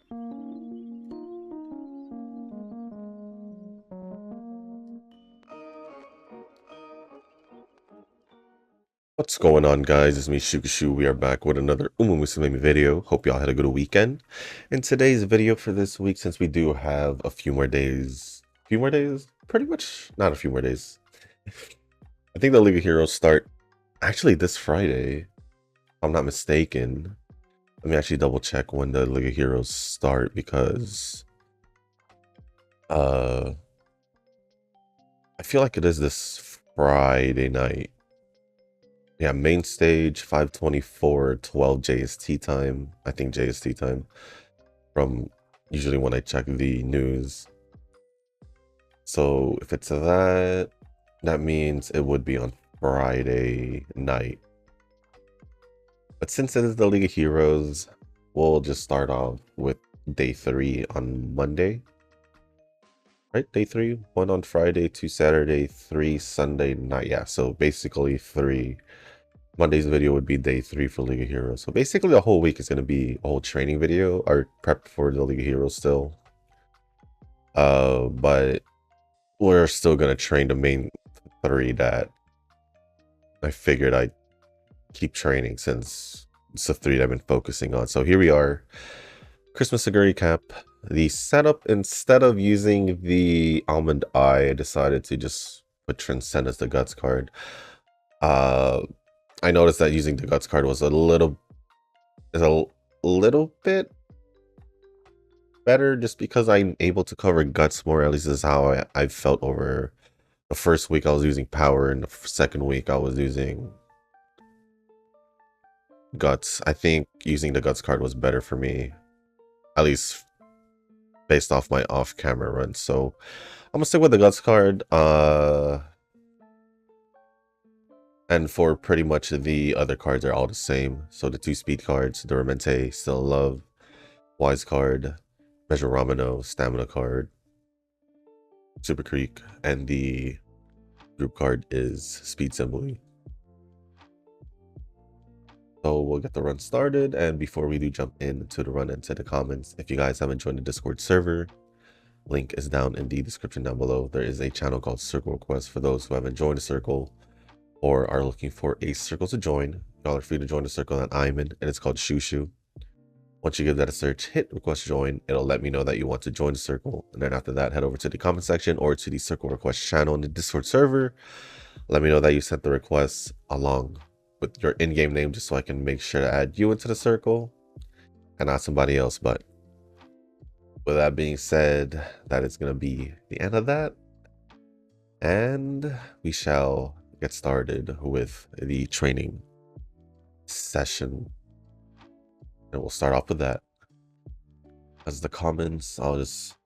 What's going on, guys? It's me, Shukashu. We are back with another Musume video. Hope y'all had a good weekend. In today's video for this week, since we do have a few more days, pretty much not a few more days. I think the League of Heroes start actually this Friday, if I'm not mistaken. Let me actually double check when the League of Heroes start because I feel like it is this Friday night. Yeah, main stage 5:24, 12 JST time. I think JST time from usually when I check the news. So if it's that means it would be on Friday night. But since it is the League of Heroes, we'll just start off with day 3 on Monday. Right? Day 3, 1 on Friday, 2 Saturday, 3 Sunday night. Yeah, so basically 3. Monday's video would be day 3 for League of Heroes. So basically the whole week is going to be a whole training video or prep for the League of Heroes still. But we're still going to train the main 3 that I figured I'd keep training since it's the 3 that I've been focusing on. So here we are. Christmas Oguri Cap. The setup, instead of using the Almond Eye, I decided to just put Transcend as the Guts card. I noticed that using the Guts card was a little bit better just because I'm able to cover Guts more. At least this is how I felt over the first week I was using Power, and the second week I was using Guts. I think using the Guts card was better for me, at least based off my off-camera run. So I'm gonna stick with the Guts card. And for pretty much the other cards are all the same. So the 2 speed cards, Duramente, Still in Love, Wise card, Measure Ramino, Stamina card, Super Creek, and the group card is Speed Assembly. So we'll get the run started, and before we do jump into the run into the comments, if you guys haven't joined the Discord server, link is down in the description down below. There is a channel called Circle Request for those who haven't joined the circle or are looking for a circle to join. Y'all are free to join the circle that I'm in, and it's called Shushu. Once you give that a search, hit request join. It'll let me know that you want to join the circle, and then after that, head over to the comment section or to the circle request channel in the Discord server. Let me know that you sent the request along with your in-game name, just so I can make sure to add you into the circle and not somebody else. But with that being said, that is going to be the end of that, and we shall get started with the training session, and we'll start off with that. As the comments, I'll just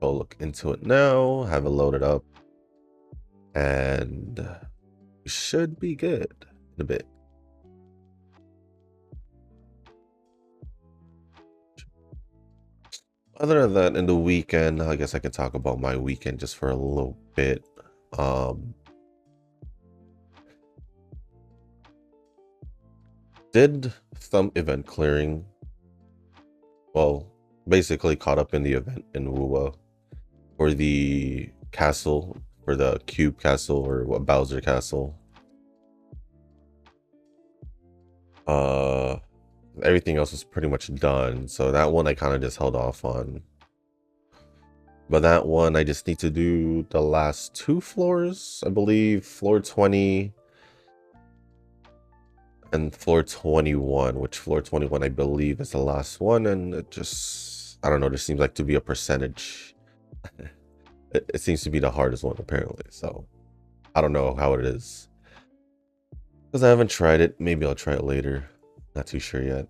go look into it now, have it loaded up, and we should be good in a bit. Other than that, in the weekend, I guess I can talk about my weekend just for a little bit. Did some event clearing. Well, basically caught up in the event in Wuwa for the castle, for the Cube Castle, or what, Bowser Castle. Everything else was pretty much done, so that one I kind of just held off on. But that one I just need to do the last 2 floors, I believe, floor 20 and floor 21, which floor 21 I believe is the last one, and it just, I don't know, there seems like to be a percentage. It seems to be the hardest one apparently, so I don't know how it is because I haven't tried it. Maybe I'll try it later, not too sure yet.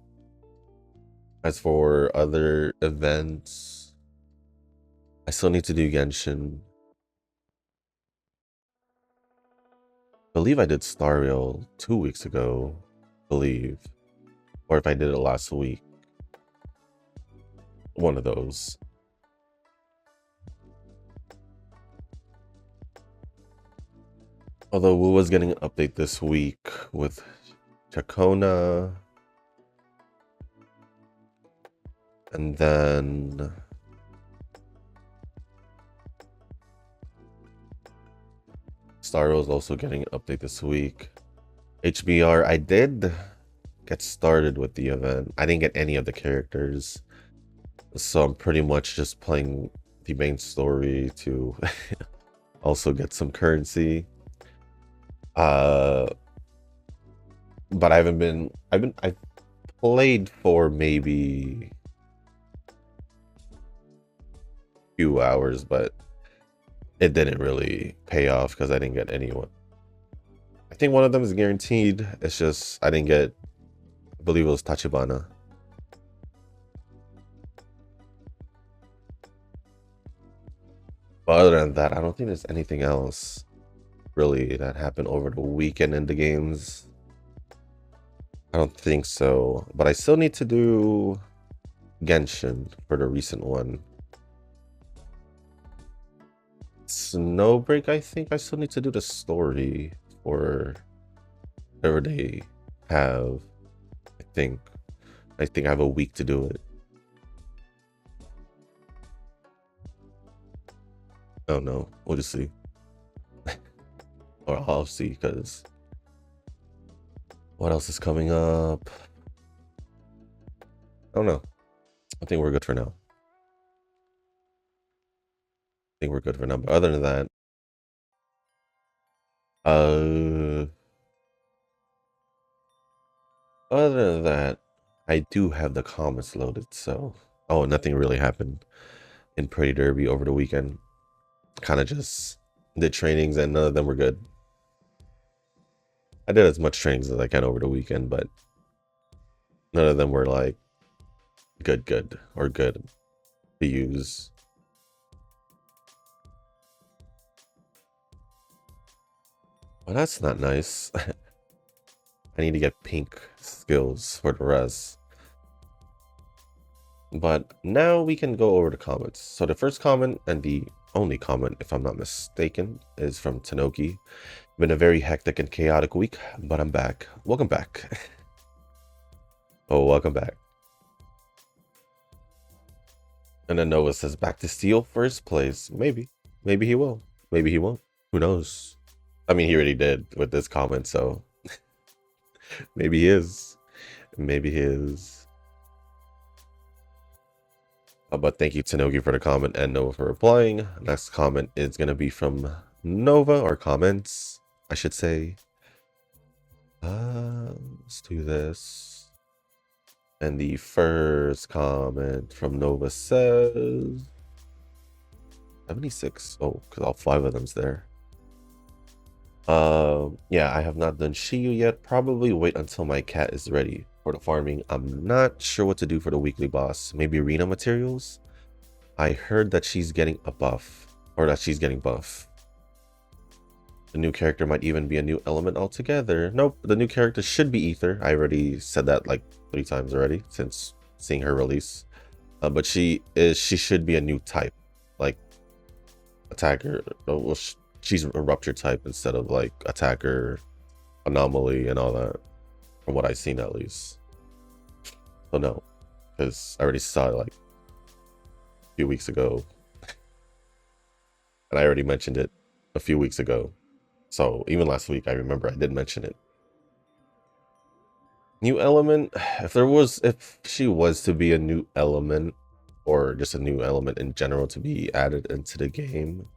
As for other events, I still need to do Genshin. I believe I did Star Rail 2 weeks ago, or if I did it last week, one of those. Although we was getting an update this week with Chacona. And then Star Rail is also getting an update this week. HBR, I did get started with the event. I didn't get any of the characters, so I'm pretty much just playing the main story to also get some currency. But I've played for maybe a few hours, but it didn't really pay off because I didn't get anyone. I think one of them is guaranteed. It's just I didn't get, I believe it was Tachibana. But other than that, I don't think there's anything else really that happened over the weekend in the games. I don't think so. But I still need to do Genshin for the recent one. Snowbreak, I think I still need to do the story for whatever they have. I think I have a week to do it. Oh no, we'll just see. Or I'll see, because what else is coming up? I don't know. I think we're good for now. I think we're good for now. But other than that, I do have the comments loaded. So, oh, nothing really happened in Pretty Derby over the weekend. Kind of just did trainings, and none of them were good. I did as much trainings as I can over the weekend, but none of them were like good or good to use. Well, that's not nice. I need to get pink skills for the rest. But now we can go over the comments. So the first comment, and the only comment, if I'm not mistaken, is from Tanoki. Been a very hectic and chaotic week, but I'm back. Welcome back. Oh, welcome back. And then Noah says back to steal first place. Maybe. Maybe he will. Maybe he won't. Who knows? I mean, he already did with this comment, so maybe he is. Maybe he is. But thank you, Tanogi, for the comment, and Nova for replying. Next comment is going to be from Nova, or comments, I should say. Let's do this. And the first comment from Nova says 76. Oh, because all 5 of them's there. Yeah, I have not done Shiyu yet. Probably wait until my cat is ready for the farming. I'm not sure what to do for the weekly boss. Maybe arena materials. I heard that she's getting a buff, or that she's getting buff. The new character might even be a new element altogether. Nope, the new character should be Ether. I already said that like 3 times already since seeing her release. But she should be a new type, like attacker. Well, she's a rupture type instead of like attacker, anomaly, and all that, from what I've seen at least. So no, because I already saw it like a few weeks ago, and I already mentioned it a few weeks ago. So even last week, I remember I did mention it. New element. If she was to be a new element, or just a new element in general to be added into the game,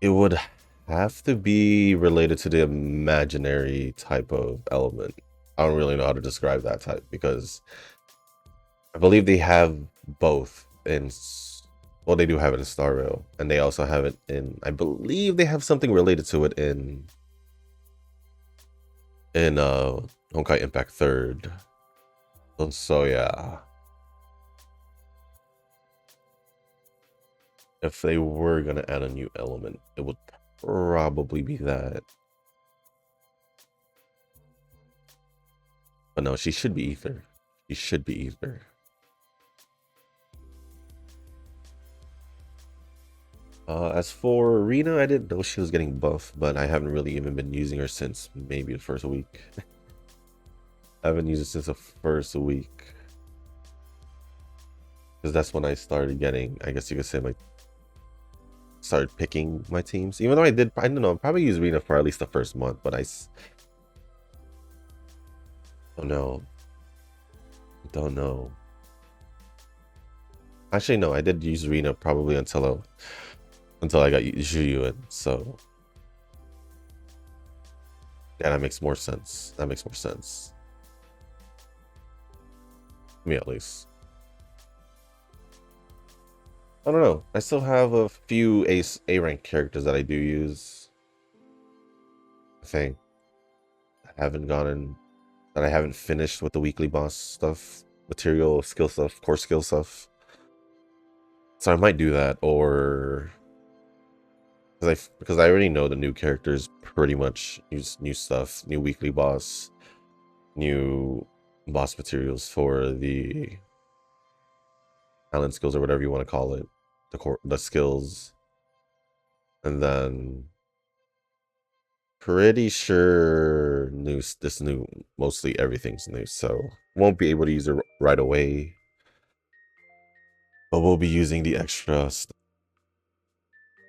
it would have to be related to the imaginary type of element. I don't really know how to describe that type, because I believe they have both in, well, they do have it in Star Rail, and they also have it in, I believe they have something related to it in Honkai Impact 3rd. So yeah, if they were gonna add a new element, it would probably be that. But no, she should be Ether. She should be Ether. As for Rena, I didn't know she was getting buff, but I haven't really even been using her since maybe the first week. I haven't used it since the first week. Because that's when I started getting, I guess you could say, started picking my teams. Even though I don't know, I probably used Rena for at least the first month, but don't know. Don't know. Actually, no, I did use Rena probably until I got Zhuyuan, so yeah, that makes more sense. That makes more sense. Me at least. I don't know. I still have a few A rank characters that I do use. I think that I haven't finished with the weekly boss stuff, material skill stuff, core skill stuff. So I might do that, or because I already know the new characters pretty much use new stuff, new weekly boss, new boss materials for the talent skills or whatever you want to call it, the skills, and then pretty sure mostly everything's new, so won't be able to use it right away, but we'll be using the extra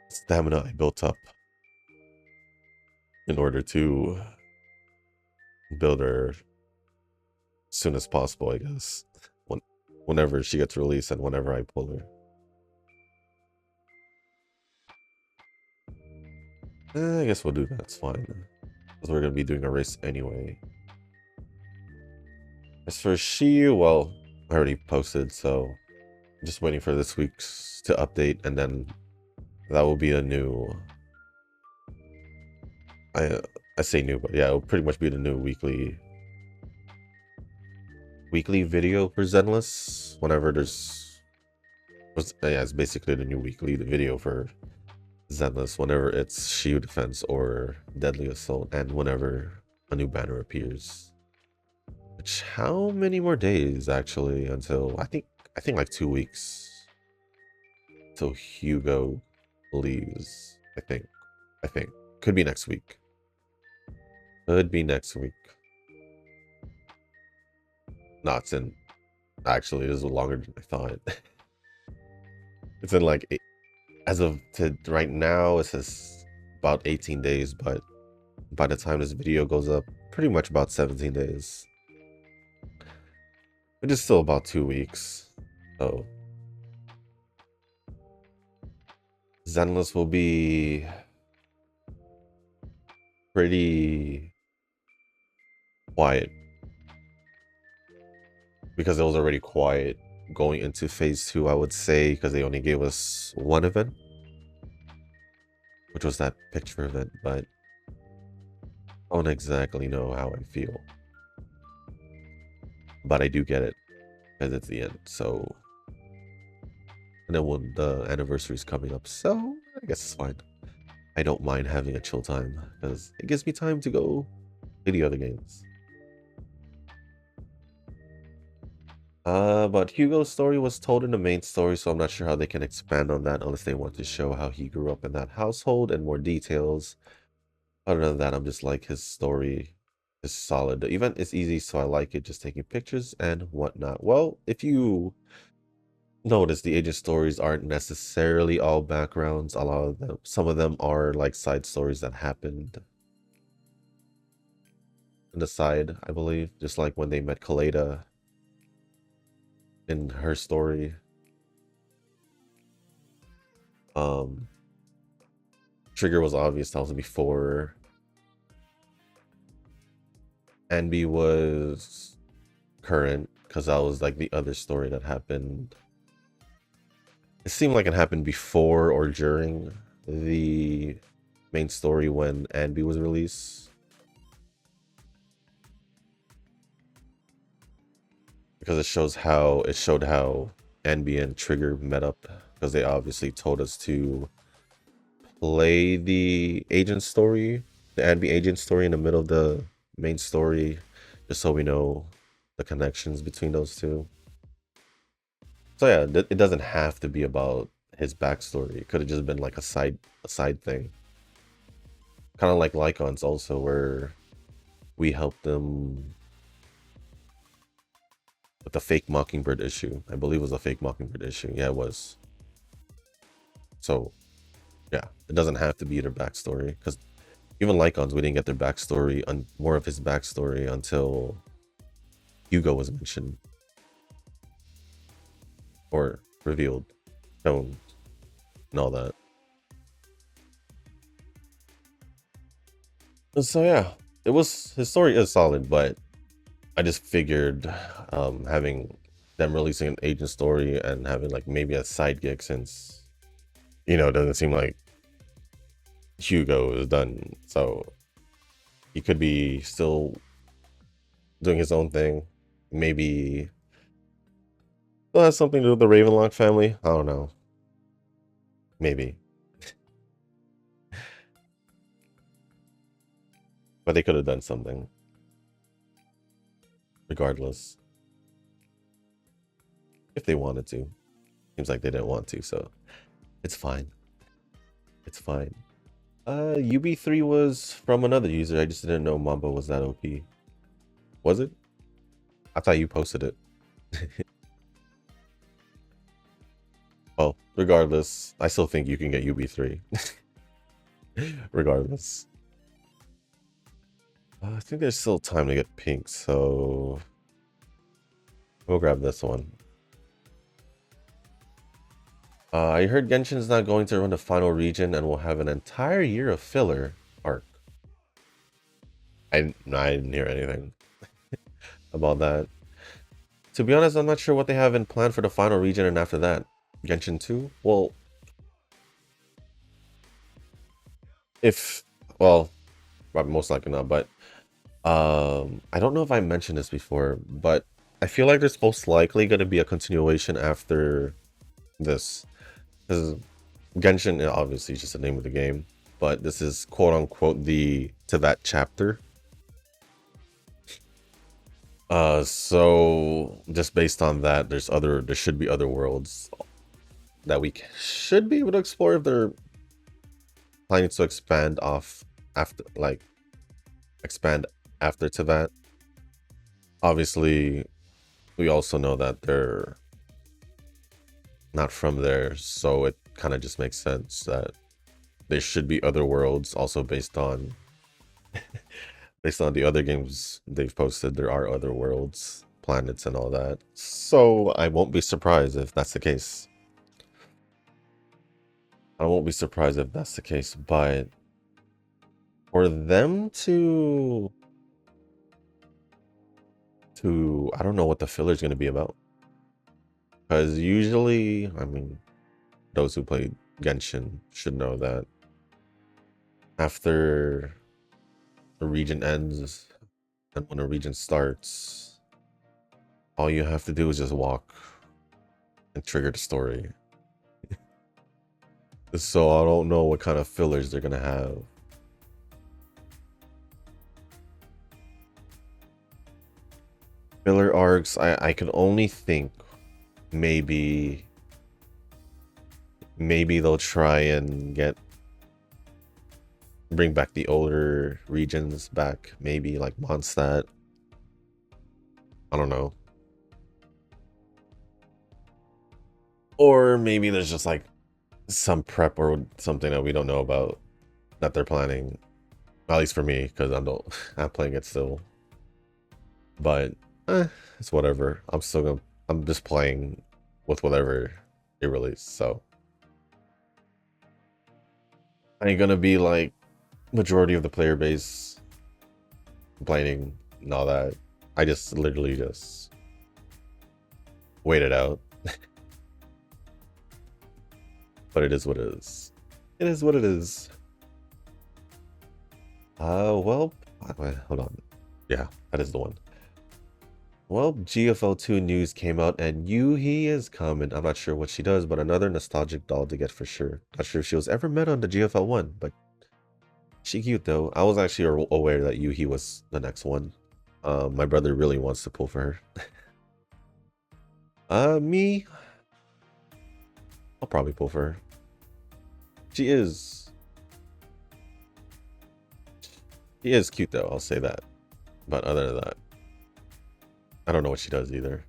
stamina I built up in order to build her as soon as possible, I guess, whenever she gets released and whenever I pull her. I guess we'll do that. It's fine, because we're gonna be doing a race anyway. As for Shiyu, well, I already posted, so I'm just waiting for this week's to update, and then that will be a new. I say new, but yeah, it'll pretty much be the new weekly video for Zenless. Whenever yeah, it's basically the new weekly video for Zenless. Whenever it's Shield Defense or Deadly Assault, and whenever a new banner appears. Which, how many more days actually until I think like 2 weeks till Hugo leaves. I think could be next week. Could be next week. No, it's in. Actually, it is longer than I thought. It's in like as of right now. It says about 18 days, but by the time this video goes up, pretty much about 17 days. It is still about 2 weeks. So Zenless will be pretty quiet, because it was already quiet going into phase 2, I would say, because they only gave us one event, which was that picture event, but I don't exactly know how I feel. But I do get it, because it's the end, so. And then when the anniversary is coming up, so I guess it's fine. I don't mind having a chill time, because it gives me time to go to the other games. But Hugo's story was told in the main story, so I'm not sure how they can expand on that unless they want to show how he grew up in that household and more details. Other than that, I'm just like, his story is solid. The event is easy, so I like it, just taking pictures and whatnot. Well, if you notice, the agent stories aren't necessarily all backgrounds. A lot of them, some of them are like side stories that happened on the side, I believe. Just like when they met Kaleda in her story. Trigger was obvious, that was before Anby was current, because that was like the other story that happened. It seemed like it happened before or during the main story when Anby was released, because it showed how Anby and Trigger met up, because they obviously told us to play the agent story, the Anby agent story, in the middle of the main story, just so we know the connections between those two. So yeah, it doesn't have to be about his backstory. It could have just been like a side thing, kind of like Lycons also, where we helped them with the fake Mockingbird issue. I believe it was a fake Mockingbird issue. Yeah, it was. So, yeah, it doesn't have to be their backstory, because even Lycons, we didn't get their backstory, more of his backstory until Hugo was mentioned or revealed, shown, and all that. And so yeah, his story is solid, but I just figured having them releasing an agent story and having like maybe a side gig, since it doesn't seem like Hugo is done, so he could be still doing his own thing. Maybe it has something to do with the Ravenlock family. I don't know. Maybe. But they could have done something. Regardless. If they wanted to. Seems like they didn't want to, so it's fine. It's fine. UB3 was from another user. I just didn't know Mamba was that OP. Was it? I thought you posted it. Well, regardless, I still think you can get UB3. Regardless. I think there's still time to get pink, so we'll grab this one. I heard Genshin's not going to run the final region and will have an entire year of filler arc. I didn't hear anything about that. To be honest, I'm not sure what they have in plan for the final region and after that. Genshin 2? Well, most likely not, but I don't know if I mentioned this before, but I feel like there's most likely going to be a continuation after this. Because Genshin obviously is just the name of the game, but this is quote unquote the Teyvat chapter. So just based on that, there should be other worlds that we should be able to explore if they're planning to expand after Teyvat. Obviously, we also know that they're not from there, so it kind of just makes sense that there should be other worlds also based on the other games they've posted. There are other worlds, planets, and all that, so I won't be surprised if that's the case. But for them to I don't know what the filler is going to be about, because usually, I mean, those who play Genshin should know that after the region ends and when a region starts, all you have to do is just walk and trigger the story. So I don't know what kind of fillers they're gonna have. Filler arcs, I can only think maybe they'll try and bring back the older regions back, maybe like Mondstadt. I don't know. Or maybe there's just like some prep or something that we don't know about that they're planning. At least for me, because I'm playing it still. But it's whatever. I'm just playing with whatever they release, so I ain't gonna be like majority of the player base complaining and all that. I just literally just wait it out. But it is what it is. It is what it is. Well, wait, hold on. Yeah, that is the one. Well, GFL2 news came out and Yuhi is coming. I'm not sure what she does, but another nostalgic doll to get for sure. Not sure if she was ever met on the GFL1, but she cute though. I was actually aware that Yuhi was the next one. My brother really wants to pull for her. Me, I'll probably pull for her. She is cute though, I'll say that. But other than that, I don't know what she does either.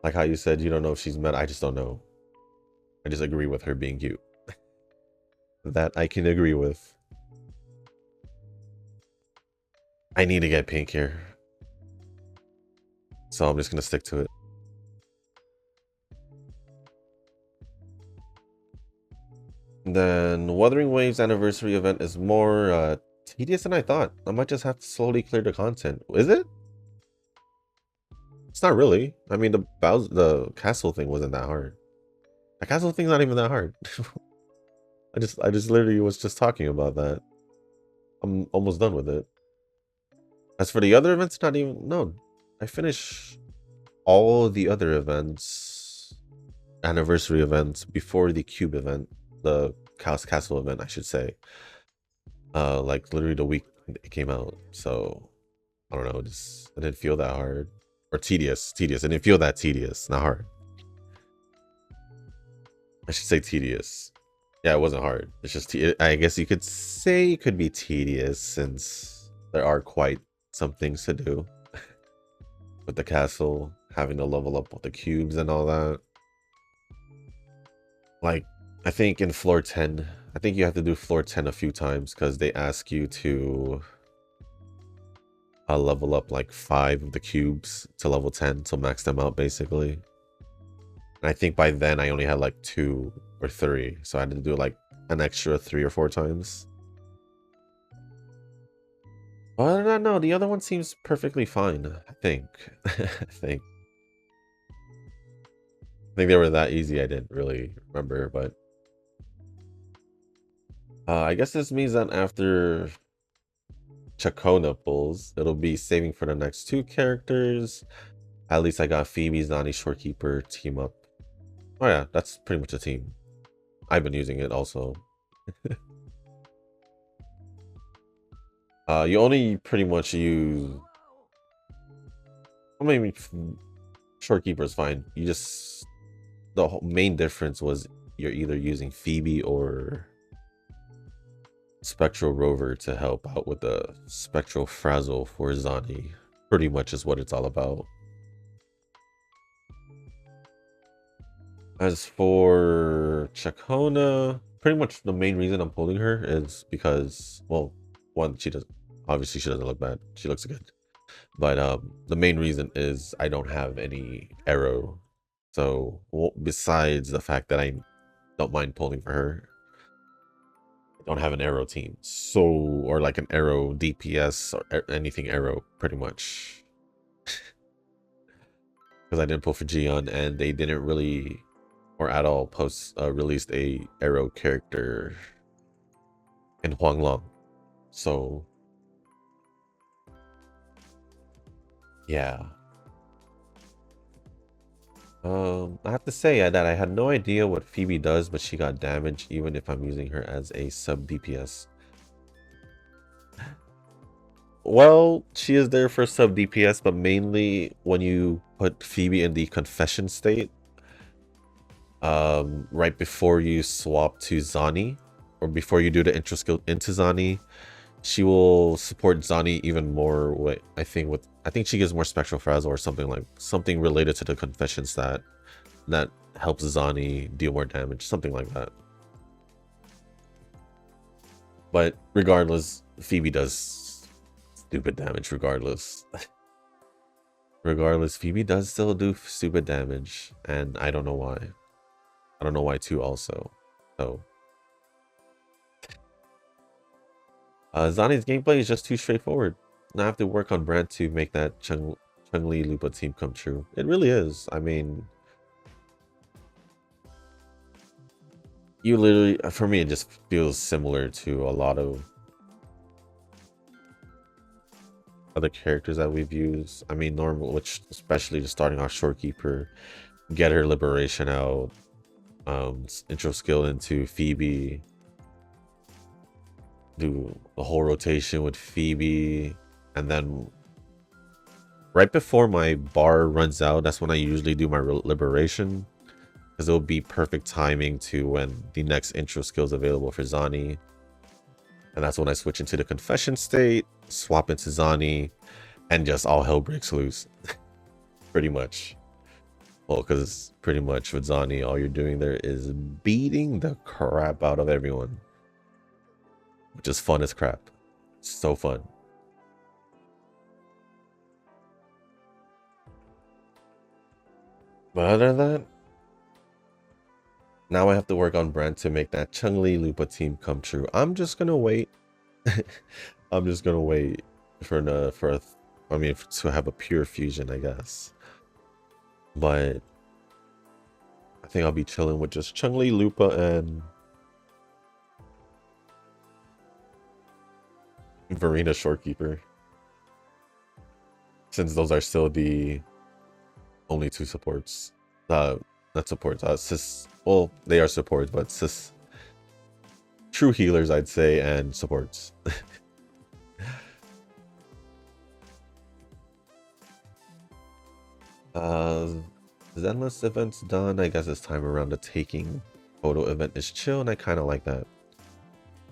Like how you said you don't know if she's mad. I just don't know. I just agree with her being cute. That I can agree with. I need to get pink here. So I'm just gonna stick to it. Then Wuthering Waves anniversary event is more tedious than I thought. I might just have to slowly clear the content. Is it? It's not really. I mean, the castle thing wasn't that hard. The castle thing's not even that hard. I just literally was just talking about that. I'm almost done with it. As for the other events, not even no. I finished all the other events, anniversary events before the cube event, the castle event, I should say. Like literally the week it came out. So I don't know, just I didn't feel that hard or tedious. Tedious. I didn't feel that tedious, not hard. I should say tedious. Yeah, it wasn't hard. It's just I guess you could say it could be tedious since there are quite some things to do with the castle, having to level up with the cubes and all that. Like, I think in floor 10, I think you have to do floor 10 a few times because they ask you to level up like 5 of the cubes to level 10 to max them out basically. And I think by then I only had like 2 or 3, so I had to do like an extra 3 or 4 times. Well, no, the other one seems perfectly fine, I think. I think they were that easy. I didn't really remember, but I guess this means that after Chacona pulls, it'll be saving for the next 2 characters. At least I got Phoebe, Zani, Shorekeeper team up. Oh yeah, that's pretty much a team. I've been using it also. You only pretty much use... I mean, Shorekeeper is fine. You just... The main difference was you're either using Phoebe or Spectral Rover to help out with the Spectral Frazzle for Zani. Pretty much is what it's all about. As for Chacona, pretty much the main reason I'm pulling her is because, well, one, she doesn't, obviously she doesn't look bad. She looks good. But the main reason is I don't have any arrow. So, well, besides the fact that I don't mind pulling for her, I don't have an arrow team. So, or like an arrow DPS or anything arrow, pretty much. Because I didn't pull for Gion and they didn't really or at all released a arrow character in Huanglong. So yeah. I have to say that I had no idea what Phoebe does, but she got damage even if I'm using her as a sub DPS. Well, she is there for sub DPS, but mainly when you put Phoebe in the confession state, right before you swap to Zani, or before you do the intro skill into Zani, she will support Zani even more with, I think she gives more Spectral Frazzle or something related to the confession stat that helps Zani deal more damage, something like that. But regardless, Phoebe does stupid damage regardless. Regardless, Phoebe does still do stupid damage, and I don't know why. I don't know why too also. So Zani's gameplay is just too straightforward. And I have to work on Brand to make that Chun-Li Lupa team come true. It really is. I mean, you literally, for me, it just feels similar to a lot of other characters that we've used. I mean, normal, which especially just starting off Shorekeeper, get her liberation out, intro skill into Phoebe, do the whole rotation with Phoebe, and then right before my bar runs out, that's when I usually do my liberation, because it'll be perfect timing to when the next intro skill is available for Zani. And that's when I switch into the confession state, swap into Zani, and just all hell breaks loose. Pretty much. Well, because pretty much with Zani, all you're doing there is beating the crap out of everyone. Which is fun as crap. So fun. But other than that, now I have to work on Brand to make that Chun-Li Lupa team come true. I'm just gonna wait. I'm just gonna wait to have a pure fusion, I guess. But I think I'll be chilling with just Chun-Li, Lupa, and Verena Shorekeeper. Since those are still the only two supports. Not supports, sis. Well, they are supports, but sis. True healers, I'd say, and supports. Zenless event's done. I guess it's time around the taking photo event is chill, and I kind of like that.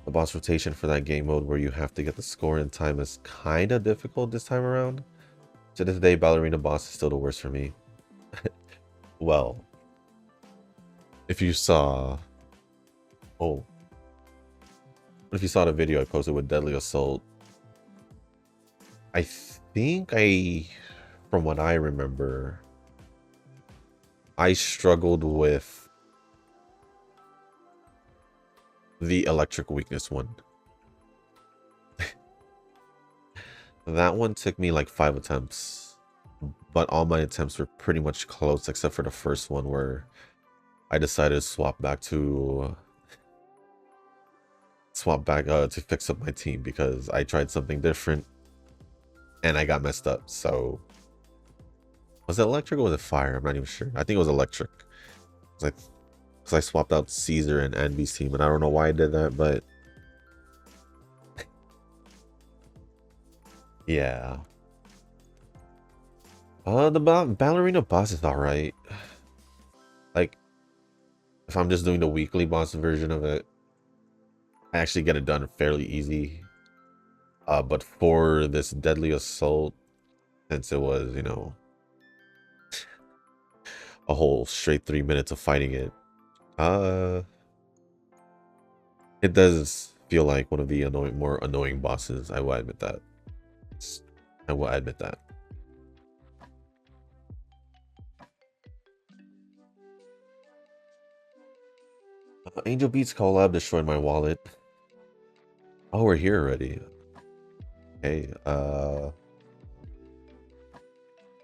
The boss rotation for that game mode where you have to get the score in time is kind of difficult this time around. To this day, ballerina boss is still the worst for me. Well, if you saw... Oh. If you saw the video I posted with Deadly Assault, I think from what I remember, I struggled with the electric weakness one. That one took me like 5 attempts, but all my attempts were pretty much close except for the first one where I decided to swap back to fix up my team because I tried something different and I got messed up. So was it electric or was it fire? I'm not even sure. I think it was electric. Because I swapped out Caesar and Envy's team, and I don't know why I did that, but yeah. The ballerina boss is alright. Like, if I'm just doing the weekly boss version of it, I actually get it done fairly easy. But for this Deadly Assault, since it was, you know, a whole straight 3 minutes of fighting it, it does feel like one of the more annoying bosses. I will admit that. I will admit that. Angel Beats collab destroyed my wallet. Oh, we're here already. Okay,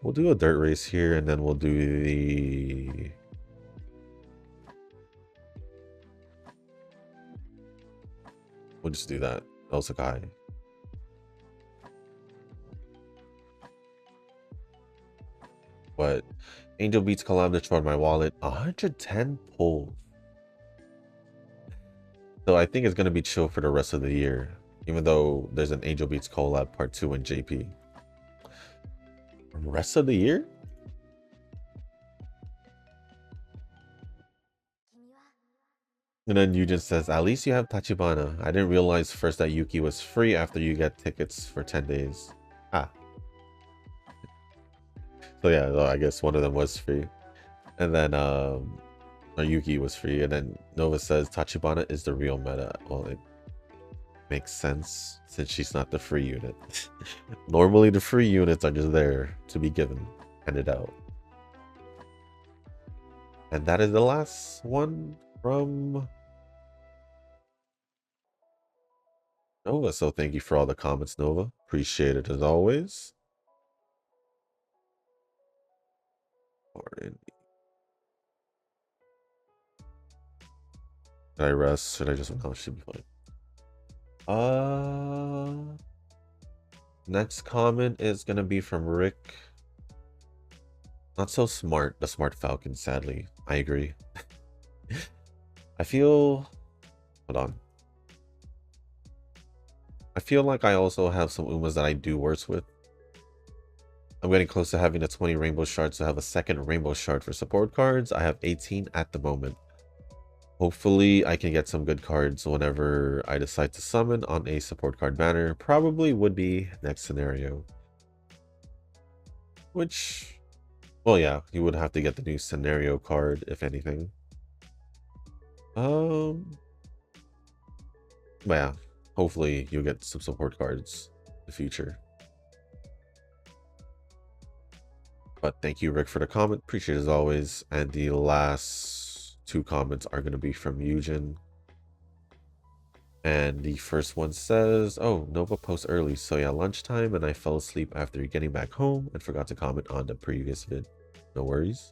we'll do a dirt race here, and then we'll do the... We'll just do that. Osakai. But Angel Beats collab destroyed my wallet. 110 pulls. So I think it's going to be chill for the rest of the year, even though there's an Angel Beats collab part 2 in JP. Rest of the year? And then Eugen says, at least you have Tachibana. I didn't realize first that Yuki was free after you get tickets for 10 days. Ah. So yeah, I guess one of them was free. And then Yuki was free. And then Nova says Tachibana is the real meta. Well, it makes sense since she's not the free unit. Normally the free units are just there to be given, handed out. And that is the last one from Nova. So thank you for all the comments, Nova. Appreciate it as always. Did I rest? Should I just... No, it should be fine. Next comment is gonna be from Rick. Not so smart, the Smart Falcon, sadly. I agree. I feel... Hold on. I feel like I also have some Umas that I do worse with. I'm getting close to having a 20 rainbow shards to have a second rainbow shard for support cards. I have 18 at the moment. Hopefully I can get some good cards whenever I decide to summon on a support card banner. Probably would be next scenario. Which Well, yeah, you would have to get the new scenario card, if anything. Um, but yeah, hopefully you'll get some support cards in the future. But thank you, Rick, for the comment. Appreciate it as always. And the last two comments are going to be from Eugen. And the first one says, oh, Nova posts early. So yeah, lunchtime, and I fell asleep after getting back home and forgot to comment on the previous vid. No worries.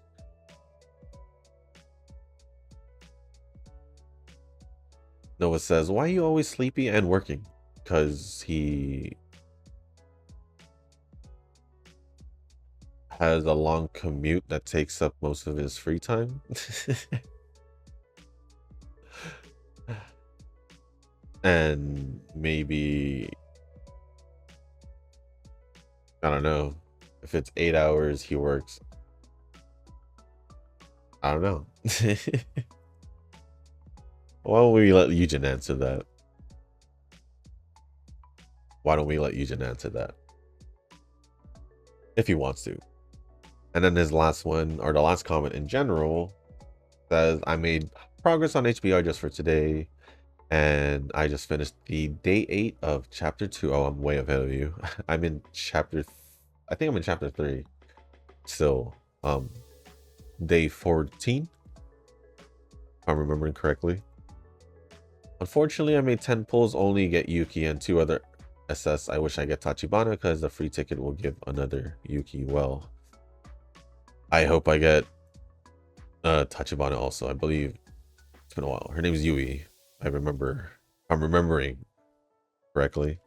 Nova says, why are you always sleepy and working? Because he has a long commute that takes up most of his free time. And maybe, I don't know, if it's 8 hours he works, I don't know. Why don't we let Eugen answer that? Why don't we let Eugen answer that? If he wants to. And then his last one, or the last comment in general, says, I made progress on HBR just for today. And I just finished the day 8 of chapter 2. Oh, I'm way ahead of you. I'm in chapter, I think I'm in chapter 3 still. Day 14, if I'm remembering correctly. Unfortunately, I made 10 pulls, only get Yuki and 2 other SS. I wish I get Tachibana because the free ticket will give another Yuki. Well, I hope I get Tachibana also. I believe it's been a while. Her name is Yui. I remember. I'm remembering correctly.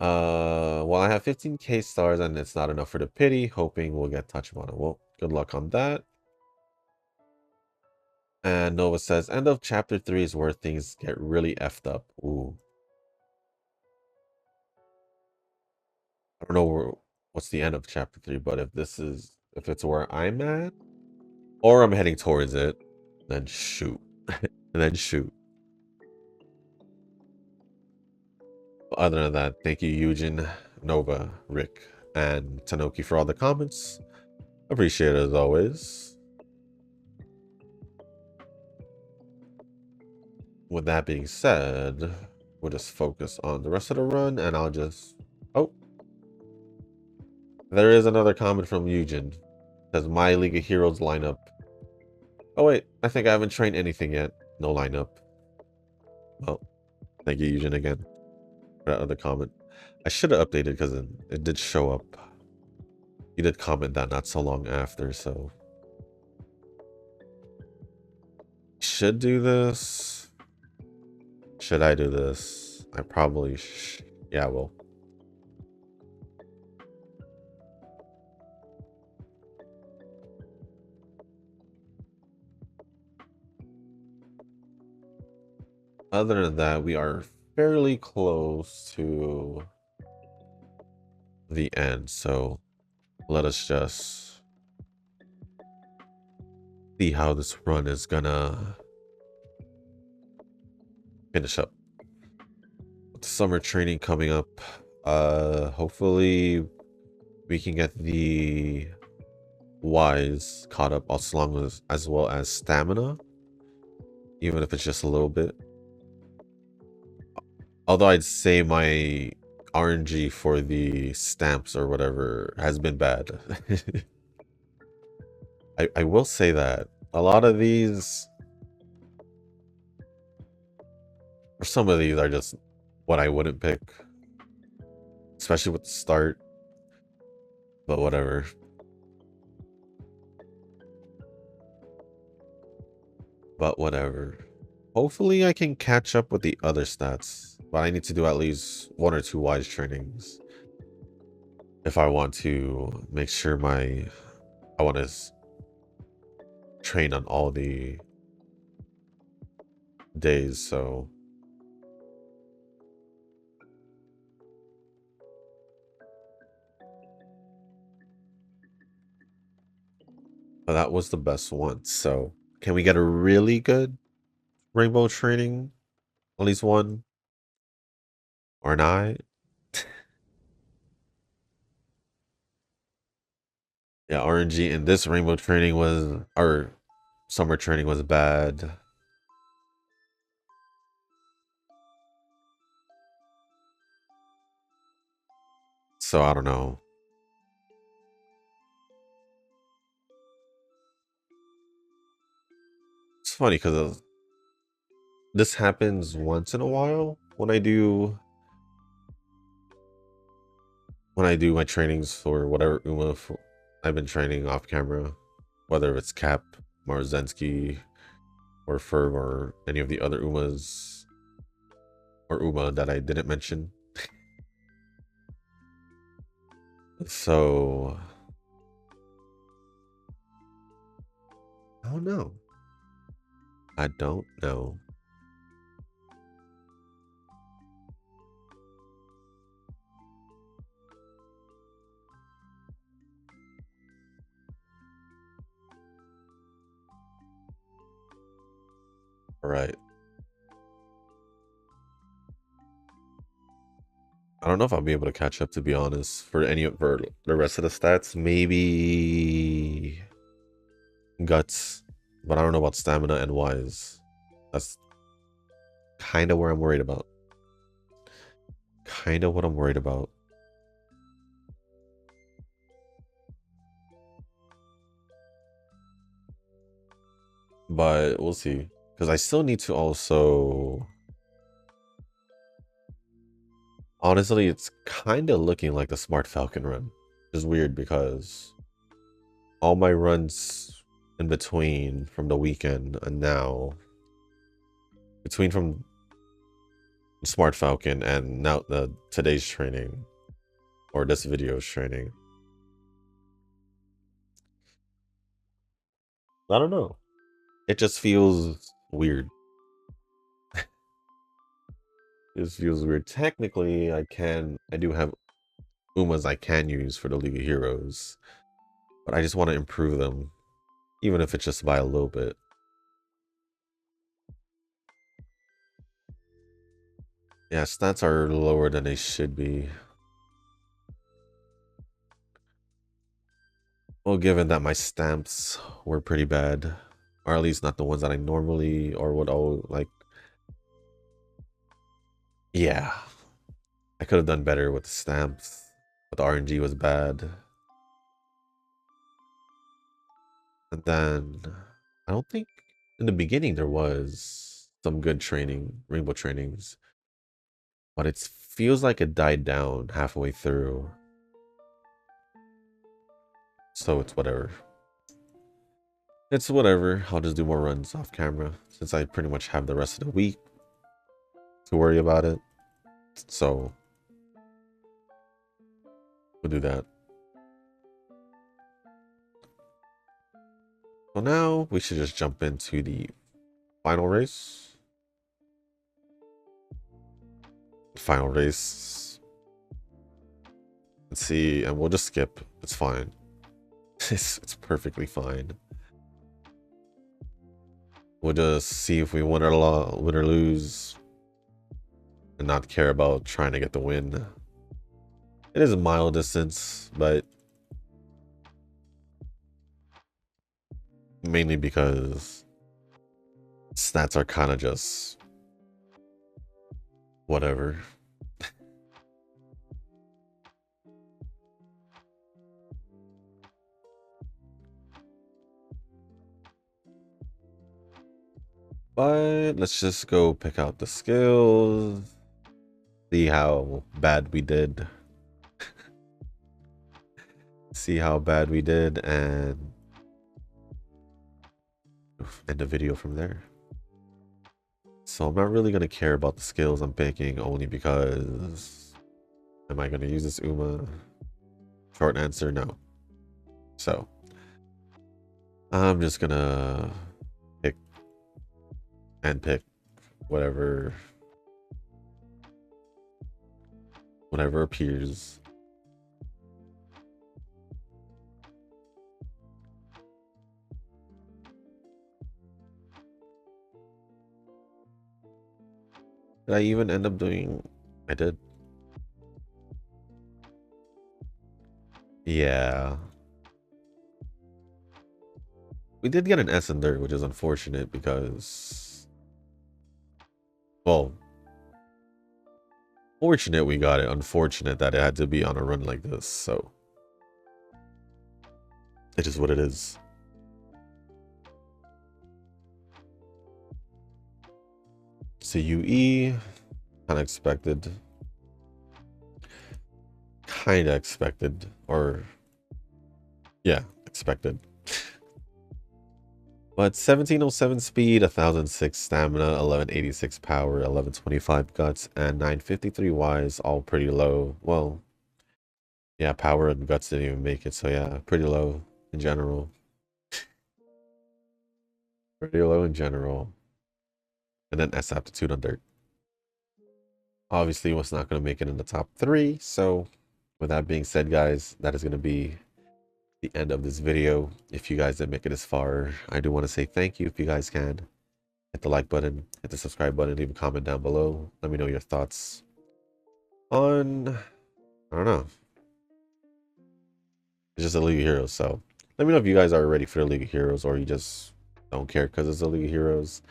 Well, I have 15k stars and it's not enough for the pity. Hoping we'll get Tachibana. Well, good luck on that. And Nova says, end of chapter 3 is where things get really effed up. Ooh. I don't know what's the end of chapter 3, but if it's where I'm at, or I'm heading towards it, then shoot. And then shoot. Other than that, thank you, Eugen, Nova, Rick, and Tanoki for all the comments. Appreciate it as always. With that being said, we'll just focus on the rest of the run, and I'll just... Oh, there is another comment from Eugen. It says, my League of Heroes lineup. Oh wait, I think I haven't trained anything yet. No lineup. Well, thank you, Eugen, again for that other comment. I should have updated because it did show up. You did comment that not so long after, so... Should do this. Should I do this? I probably yeah, well. Other than that, we are fairly close to the end, so let us just see how this run is gonna finish up. With the summer training coming up, hopefully we can get the Wise caught up as well as stamina, even if it's just a little bit. Although I'd say my RNG for the stamps or whatever has been bad. I will say that a lot of these, or some of these, are just what I wouldn't pick, especially with the start, but whatever. But whatever. Hopefully I can catch up with the other stats, but I need to do at least 1 or 2 wise trainings if I want to make sure I want to train on all the days, so but that was the best one. So can we get a really good rainbow training? At least one? Or not? Yeah, RNG in this rainbow training was, or summer training was bad. So I don't know. It's funny because this happens once in a while when I do my trainings for whatever Uma I've been training off camera, whether it's Cap, Marzensky, or Ferb, or any of the other Umas or Uma that I didn't mention. So I don't know. I don't know. All right. I don't know if I'll be able to catch up, to be honest, for the rest of the stats. Maybe guts, but I don't know about stamina and wise. That's kind of where I'm worried about. Kind of what I'm worried about. But we'll see. Because I still need to also... Honestly, it's kind of looking like the Smart Falcon run. It's weird because all my runs in between from the weekend and now, between from Smart Falcon and now today's training, or this video's training, I don't know. It just feels weird. It feels weird. Technically, I do have Umas I can use for the League of Heroes, but I just want to improve them, even if it's just by a little bit. Yeah, stats are lower than they should be. Well, given that my stamps were pretty bad, or at least not the ones that I normally or would all like. Yeah, I could have done better with the stamps, but the RNG was bad. And then I don't think in the beginning there was some good training, rainbow trainings, but it feels like it died down halfway through. So it's whatever. It's whatever. I'll just do more runs off camera since I pretty much have the rest of the week to worry about it. So we'll do that. So now we should just jump into the final race. Final race. Let's see, and we'll just skip. It's fine. It's perfectly fine. We'll just see if we win or lose, and not care about trying to get the win. It is a mile distance, but mainly because stats are kind of just whatever. But let's just go pick out the skills, see how bad we did. See how bad we did, and end the video from there. So I'm not really going to care about the skills I'm picking, only because am I going to use this Uma? Short answer, no. So I'm just going to pick whatever appears. Did I even end up doing? I did. Yeah. We did get an S in there, which is unfortunate because, well, fortunate we got it. Unfortunate that it had to be on a run like this. So it is what it is. CUE, kind of expected. Kind of expected, or yeah, expected. But 1707 speed, 1006 stamina, 1186 power, 1125 guts, and 953 wise, all pretty low. Well, yeah, power and guts didn't even make it, so yeah, pretty low in general. Pretty low in general. And then S aptitude on dirt. Obviously, was not going to make it in the top 3, so with that being said, guys, that is going to be the end of this video. If you guys didn't make it this far, I do want to say thank you. If you guys can, hit the like button, hit the subscribe button, leave a comment down below. Let me know your thoughts on, I don't know, it's just a League of Heroes. So let me know if you guys are ready for the League of Heroes, or you just don't care because it's a League of Heroes.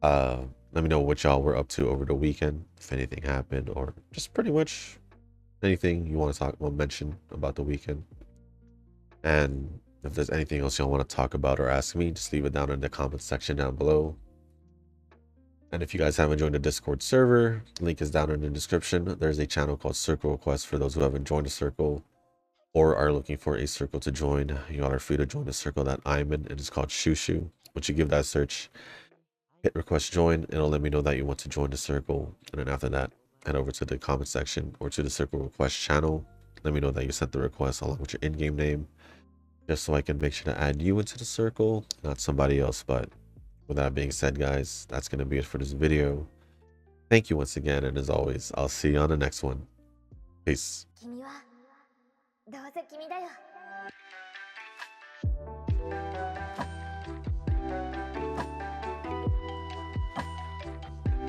Let me know what y'all were up to over the weekend, if anything happened, or just pretty much anything you want to talk about, mention about the weekend. And if there's anything else y'all want to talk about or ask me, just leave it down in the comment section down below. And if you guys haven't joined the Discord server, link is down in the description. There's a channel called Circle Request for those who haven't joined the circle or are looking for a circle to join. You all are free to join the circle that I'm in. It is called Shushu. Once you give that search, hit request join. It'll let me know that you want to join the circle. And then after that, head over to the comment section or to the Circle Request channel. Let me know that you sent the request along with your in-game name, just so I can make sure to add you into the circle, not somebody else. But with that being said, guys, that's going to be it for this video. Thank you once again, and as always, I'll see you on the next one. Peace.